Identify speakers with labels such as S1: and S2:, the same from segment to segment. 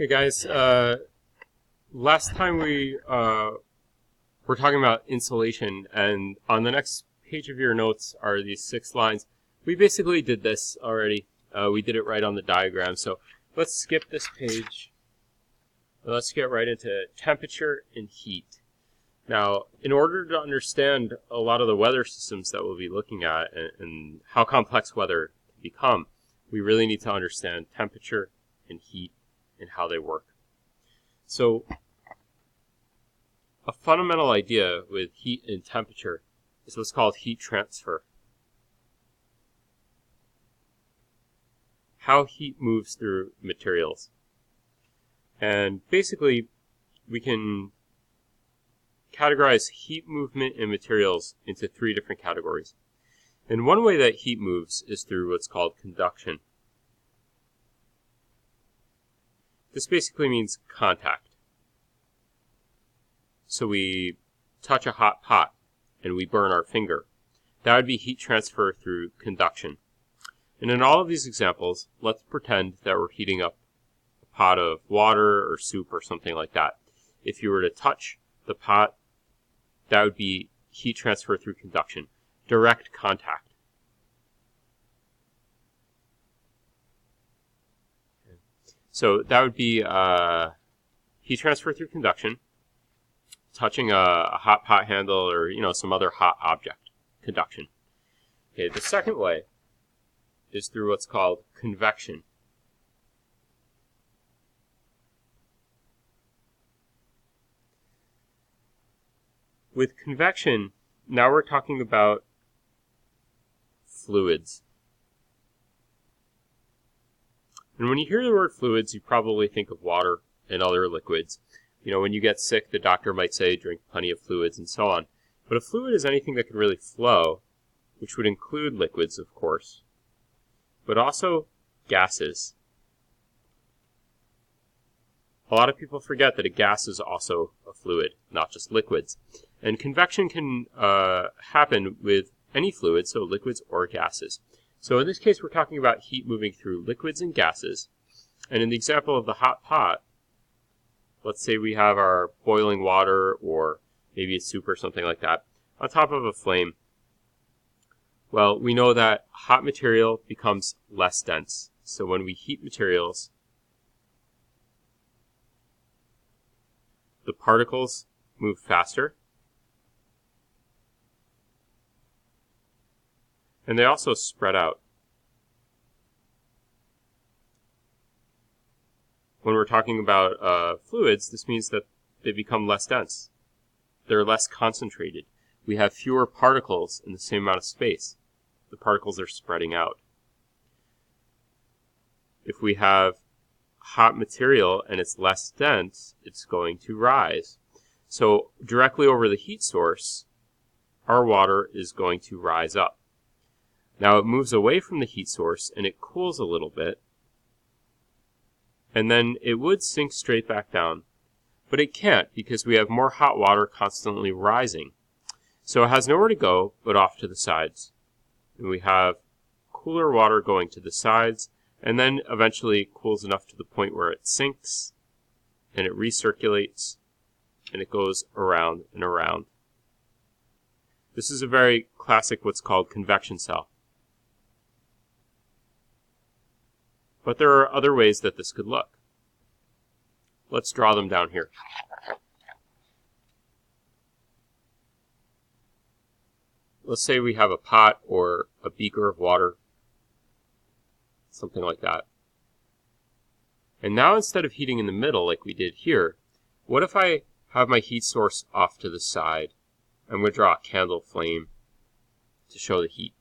S1: Hey guys, last time we were talking about insulation, and on the next page of your notes are these 6 lines. We basically did this already. We did it right on the diagram, so let's skip this page. Let's get right into temperature and heat. Now, in order to understand a lot of the weather systems that we'll be looking at and how complex weather can become, we really need to understand temperature and heat and how they work. So, a fundamental idea with heat and temperature is what's called heat transfer. How heat moves through materials. And basically, we can categorize heat movement in materials into 3 different categories. And one way that heat moves is through what's called conduction. This basically means contact. So we touch a hot pot and we burn our finger. That would be heat transfer through conduction. And in all of these examples, let's pretend that we're heating up a pot of water or soup or something like that. If you were to touch the pot, that would be heat transfer through conduction, direct contact. So that would be heat transfer through conduction, touching a hot pot handle or some other hot object, conduction. Okay, the second way is through what's called convection. With convection, now we're talking about fluids. And when you hear the word fluids, you probably think of water and other liquids. When you get sick, the doctor might say drink plenty of fluids and so on. But a fluid is anything that can really flow, which would include liquids, of course, but also gases. A lot of people forget that a gas is also a fluid, not just liquids. And convection can happen with any fluid, so liquids or gases. So in this case, we're talking about heat moving through liquids and gases. And in the example of the hot pot, let's say we have our boiling water or maybe a soup or something like that on top of a flame. Well, we know that hot material becomes less dense. So when we heat materials, the particles move faster. And they also spread out. When we're talking about fluids, this means that they become less dense. They're less concentrated. We have fewer particles in the same amount of space. The particles are spreading out. If we have hot material and it's less dense, it's going to rise. So directly over the heat source, our water is going to rise up. Now it moves away from the heat source and it cools a little bit, and then it would sink straight back down. But it can't because we have more hot water constantly rising. So it has nowhere to go but off to the sides. And we have cooler water going to the sides, and then eventually it cools enough to the point where it sinks, and it recirculates, and it goes around and around. This is a very classic what's called convection cell. But there are other ways that this could look. Let's draw them down here. Let's say we have a pot or a beaker of water, something like that. And now instead of heating in the middle like we did here, what if I have my heat source off to the side? I'm going to draw a candle flame to show the heat.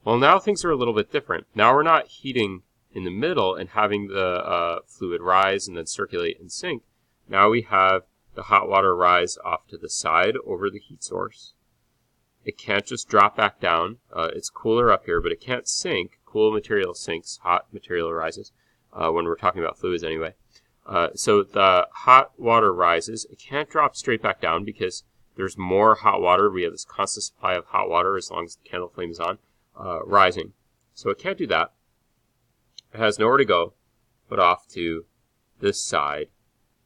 S1: Well, now things are a little bit different. Now we're not heating in the middle and having the fluid rise and then circulate and sink. Now we have the hot water rise off to the side over the heat source. It can't just drop back down. It's cooler up here, but it can't sink. Cool material sinks, hot material rises, when we're talking about fluids anyway. So the hot water rises. It can't drop straight back down because there's more hot water. We have this constant supply of hot water as long as the candle flame is on, rising. So it can't do that. It has nowhere to go but off to this side,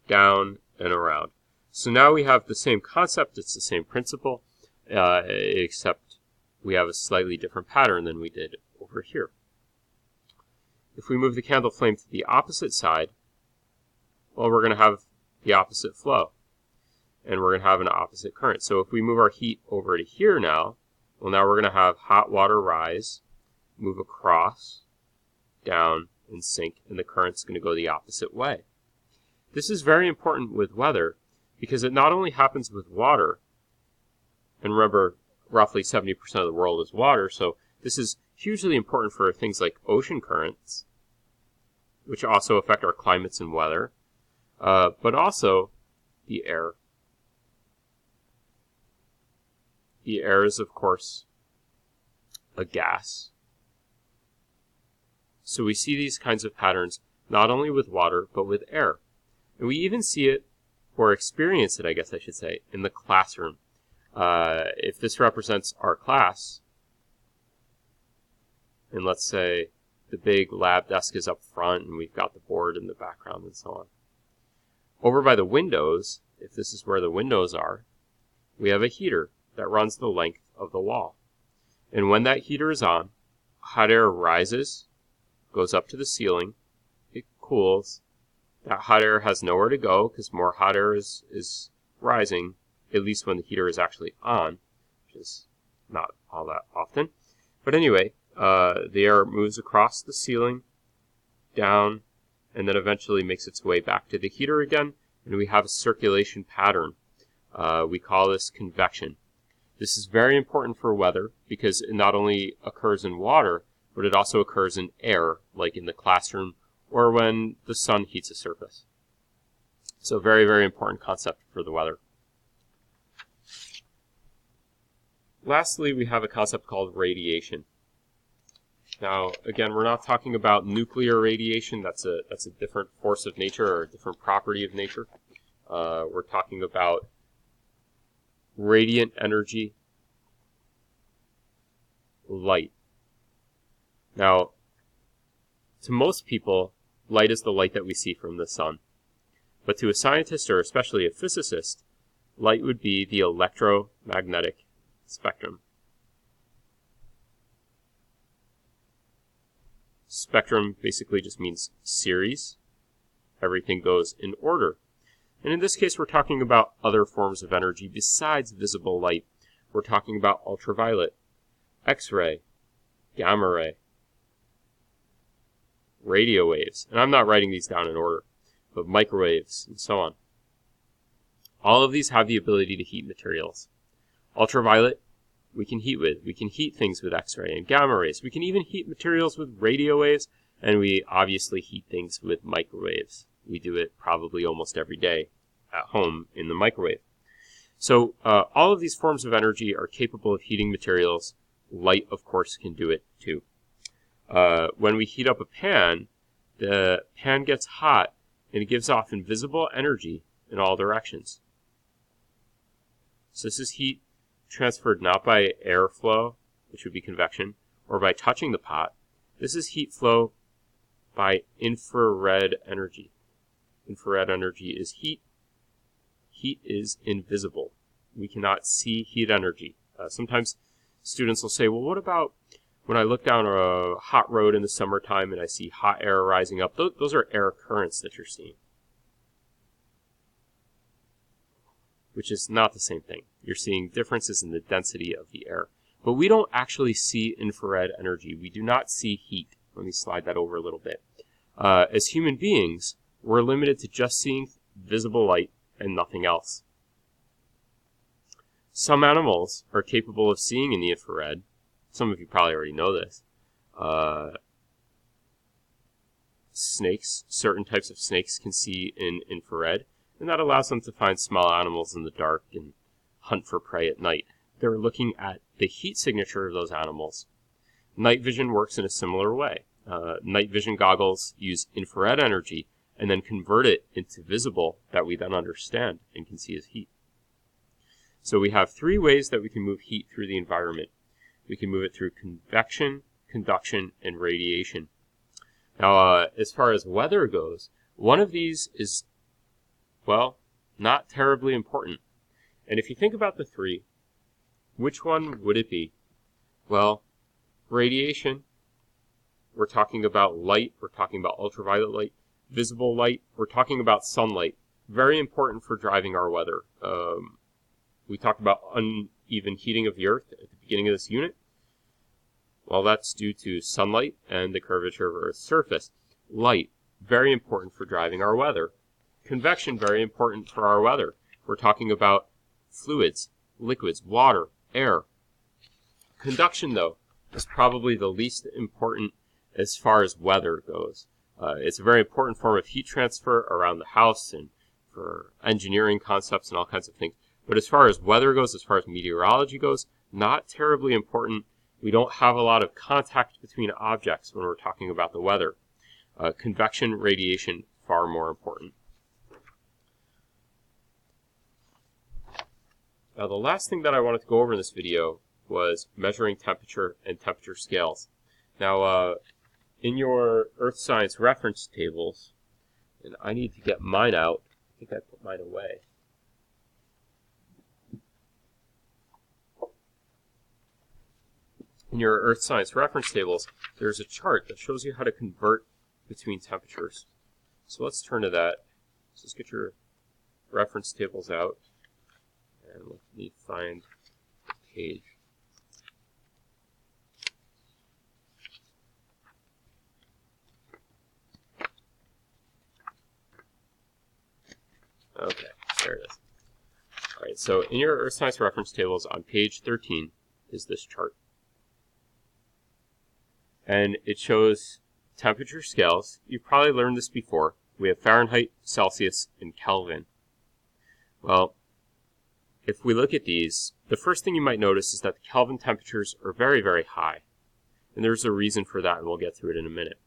S1: down, and around. So now we have the same concept, it's the same principle, except we have a slightly different pattern than we did over here. If we move the candle flame to the opposite side, well, we're going to have the opposite flow, and we're going to have an opposite current. So if we move our heat over to here now, well, now we're going to have hot water rise, move across, down, and sink, and the current's going to go the opposite way. This is very important with weather because it not only happens with water, and remember, roughly 70% of the world is water, so this is hugely important for things like ocean currents, which also affect our climates and weather, but also the air. The air is, of course, a gas. So we see these kinds of patterns not only with water, but with air. And we even see it, or experience it, I guess I should say, in the classroom. If this represents our class, and let's say the big lab desk is up front and we've got the board in the background and so on. Over by the windows, if this is where the windows are, we have a heater that runs the length of the wall. And when that heater is on, hot air rises, goes up to the ceiling, it cools. That hot air has nowhere to go because more hot air is rising, at least when the heater is actually on, which is not all that often. But anyway, the air moves across the ceiling, down, and then eventually makes its way back to the heater again, and we have a circulation pattern. We call this convection. This is very important for weather because it not only occurs in water, but it also occurs in air, like in the classroom or when the sun heats a surface. So very, very important concept for the weather. Lastly, we have a concept called radiation. Now, again, we're not talking about nuclear radiation. That's a different force of nature or a different property of nature. We're talking about radiant energy, light. Now, to most people, light is the light that we see from the sun. But to a scientist, or especially a physicist, light would be the electromagnetic spectrum. Spectrum basically just means series. Everything goes in order. And in this case, we're talking about other forms of energy besides visible light. We're talking about ultraviolet, X-ray, gamma ray, radio waves. And I'm not writing these down in order, but microwaves and so on. All of these have the ability to heat materials. Ultraviolet, we can heat with. We can heat things with X-ray and gamma rays. We can even heat materials with radio waves, and we obviously heat things with microwaves. We do it probably almost every day at home in the microwave. So all of these forms of energy are capable of heating materials. Light, of course, can do it too. When we heat up a pan, the pan gets hot and it gives off invisible energy in all directions. So this is heat transferred not by airflow, which would be convection, or by touching the pot. This is heat flow by infrared energy. Infrared energy is heat. Heat is invisible. We cannot see heat energy. Sometimes students will say, well, what about when I look down a hot road in the summertime and I see hot air rising up? Those are air currents that you're seeing, which is not the same thing. You're seeing differences in the density of the air. But we don't actually see infrared energy. We do not see heat. Let me slide that over a little bit. As human beings, we're limited to just seeing visible light and nothing else. Some animals are capable of seeing in the infrared. Some of you probably already know this. Snakes, certain types of snakes can see in infrared, and that allows them to find small animals in the dark and hunt for prey at night. They're looking at the heat signature of those animals. Night vision works in a similar way. Night vision goggles use infrared energy and then convert it into visible that we then understand and can see as heat. So we have three ways that we can move heat through the environment. We can move it through convection, conduction, and radiation. Now, as far as weather goes, One of these is, well, not terribly important. And if you think about the three, which one would it be? Well, radiation, we're talking about light, we're talking about ultraviolet light, visible light, we're talking about sunlight. Very important for driving our weather. We talked about uneven heating of the Earth at the beginning of this unit. Well, that's due to sunlight and the curvature of Earth's surface. Light, very important for driving our weather. Convection, very important for our weather. We're talking about fluids, liquids, water, air. Conduction, though, is probably the least important as far as weather goes. It's a very important form of heat transfer around the house and for engineering concepts and all kinds of things. But as far as weather goes, as far as meteorology goes, not terribly important. We don't have a lot of contact between objects when we're talking about the weather. Convection, radiation, far more important. Now, the last thing that I wanted to go over in this video was measuring temperature and temperature scales. Now, in your Earth Science reference tables, and I need to get mine out. I think I put mine away. In your Earth Science reference tables, there's a chart that shows you how to convert between temperatures. So let's turn to that. So let's get your reference tables out. And let me find the page. Okay, there it is. All right, so in your Earth Science reference tables on page 13 is this chart. And it shows temperature scales. You've probably learned this before. We have Fahrenheit, Celsius, and Kelvin. Well, if we look at these, the first thing you might notice is that the Kelvin temperatures are very, very high. And there's a reason for that, and we'll get to it in a minute.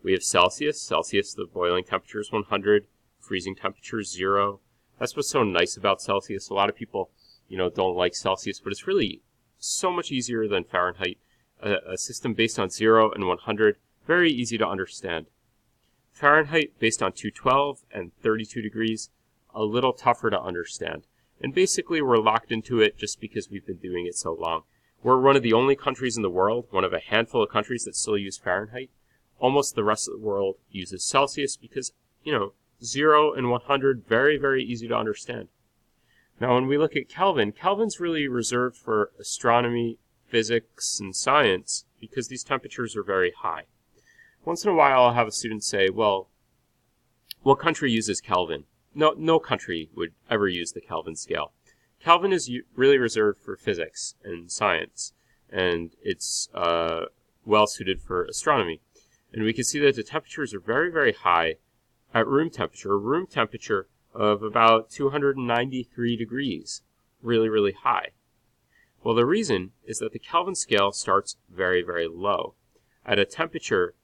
S1: We have Celsius. Celsius, the boiling temperature is 100. Freezing temperature is 0. That's what's so nice about Celsius. A lot of people, don't like Celsius, but it's really so much easier than Fahrenheit. A system based on 0 and 100, very easy to understand. Fahrenheit based on 212 and 32 degrees, a little tougher to understand. And basically we're locked into it just because we've been doing it so long. We're one of the only countries in the world, one of a handful of countries that still use Fahrenheit. Almost the rest of the world uses Celsius because, 0 and 100, very, very easy to understand. Now when we look at Kelvin, Kelvin's really reserved for astronomy, physics, and science because these temperatures are very high. Once in a while I'll have a student say, well, what country uses Kelvin? No country would ever use the Kelvin scale. Kelvin is really reserved for physics and science, and it's well suited for astronomy. And we can see that the temperatures are very, very high at room temperature of about 293 degrees, really, really high. Well, the reason is that the Kelvin scale starts very, very low. At a temperature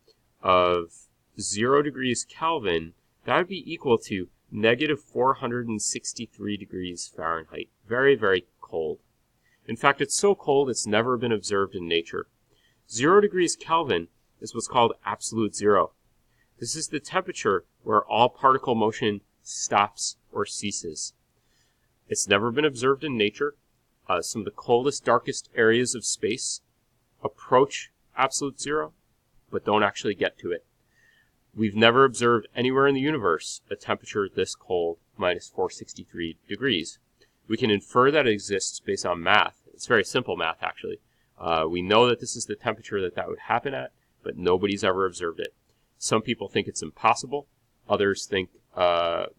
S1: of 0 degrees Kelvin, that would be equal to negative 463 degrees Fahrenheit. Very, very cold. In fact, it's so cold it's never been observed in nature. 0 degrees Kelvin is what's called absolute zero. This is the temperature where all particle motion stops or ceases. It's never been observed in nature. Some of the coldest, darkest areas of space approach absolute zero, but don't actually get to it. We've never observed anywhere in the universe a temperature this cold, minus 463 degrees. We can infer that it exists based on math. It's very simple math, actually. We know that this is the temperature that would happen at, but nobody's ever observed it. Some people think it's impossible. Others think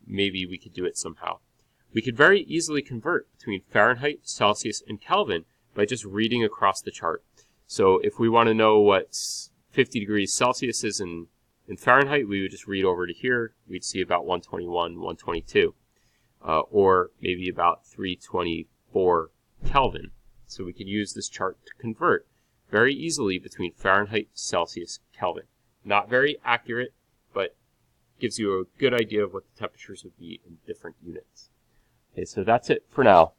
S1: maybe we could do it somehow. We could very easily convert between Fahrenheit, Celsius, and Kelvin by just reading across the chart. So if we want to know what 50 degrees Celsius is in Fahrenheit, we would just read over to here. We'd see about 121, 122, or maybe about 324 Kelvin. So we could use this chart to convert very easily between Fahrenheit, Celsius, Kelvin. Not very accurate, but gives you a good idea of what the temperatures would be in different units. Okay, so that's it for now.